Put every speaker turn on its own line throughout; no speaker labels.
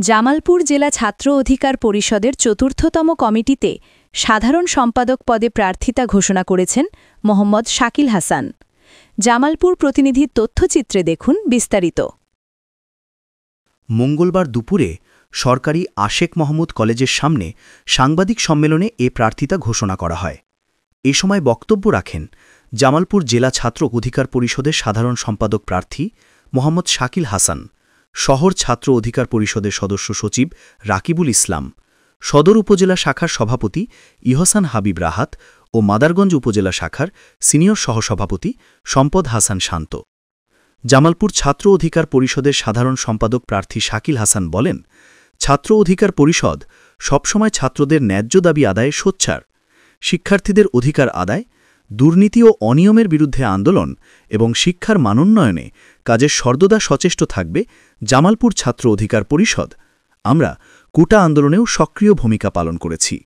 জামালপুর জেলা ছাত্র অধিকার পরিষদের চতুর্থতম কমিটিতে সাধারণ সম্পাদক পদে প্রার্থিতা ঘোষণা করেছেন মোহাম্মদ শাকিল হাসান। জামালপুর প্রতিনিধির তথ্যচিত্রে দেখুন বিস্তারিত।
মঙ্গলবার দুপুরে সরকারি আশেক মাহমুদ কলেজের সামনে সাংবাদিক সম্মেলনে এ প্রার্থিতা ঘোষণা করা হয়। এ সময় বক্তব্য রাখেন জামালপুর জেলা ছাত্র অধিকার পরিষদের সাধারণ সম্পাদক প্রার্থী মোহাম্মদ শাকিল হাসান, শহর ছাত্র অধিকার পরিষদের সদস্য সচিব রাকিবুল ইসলাম, সদর উপজেলা শাখার সভাপতি ইহসান হাবিব রাহাত ও মাদারগঞ্জ উপজেলা শাখার সিনিয়র সহসভাপতি সম্পদ হাসান শান্ত। জামালপুর ছাত্র অধিকার পরিষদের সাধারণ সম্পাদক প্রার্থী শাকিল হাসান বলেন, ছাত্র অধিকার পরিষদ সবসময় ছাত্রদের ন্যায্য দাবি আদায়ে সোচ্চার। শিক্ষার্থীদের অধিকার আদায়, দুর্নীতি ও অনিয়মের বিরুদ্ধে আন্দোলন এবং শিক্ষার মানোন্নয়নে কাজের সর্বদা সচেষ্ট থাকবে জামালপুর ছাত্র অধিকার পরিষদ। আমরা কোটা আন্দোলনেও সক্রিয় ভূমিকা পালন করেছি।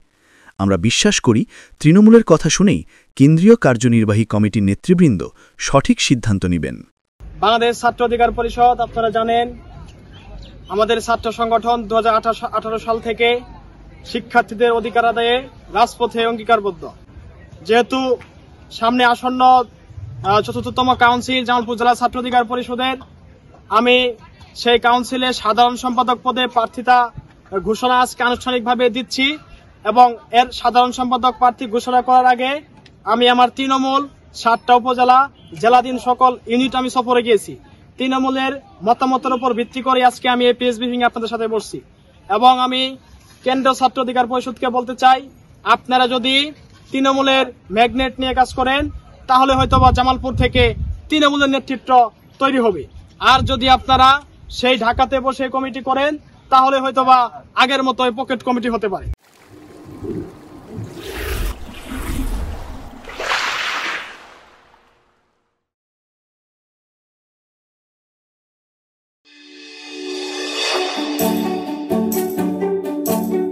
আমরা বিশ্বাস করি তৃণমূলের কথা শুনেই কেন্দ্রীয় কার্যনির্বাহী কমিটির নেতৃবৃন্দ সঠিক সিদ্ধান্ত নেবেন।
বাংলাদেশ ছাত্র অধিকার পরিষদ, আপনারা জানেন, আমাদের ছাত্র সংগঠন 2018 সাল থেকে শিক্ষার্থীদের অধিকার আদায়ে রাজপথে অঙ্গীকারবদ্ধ। যেহেতু সামনে আসন্ন চতুর্থতম কাউন্সিল জামালপুর জেলা ছাত্র অধিকার পরিষদের, আমি সেই কাউন্সিলে সাধারণ সম্পাদক পদে প্রার্থিতা ঘোষণা আজকে আনুষ্ঠানিকভাবে দিচ্ছি এবং এর সাধারণ সম্পাদক প্রার্থী ঘোষণা করার আগে আমি আমার তৃণমূল 7টা উপজেলা জেলাধীন সকল ইউনিট আমি সফরে গিয়েছি। তৃণমূলের মতামতের উপর ভিত্তি করে আজকে আমি এই প্রেস ব্রিফিং আপনাদের সাথে বসছি এবং আমি কেন্দ্রীয় ছাত্র অধিকার পরিষদকে বলতে চাই, আপনারা যদি তৃণমূলের ম্যাগনেট নিয়ে কাজ করেন তাহলে হয়তোবা জামালপুর থেকে তৃণমূলের নেতৃত্ব তৈরি হবে, আর যদি আপনারা সেই ঢাকাতে বসে কমিটি করেন তাহলে হয়তোবা আগের মতো পকেট কমিটি হতে পারে।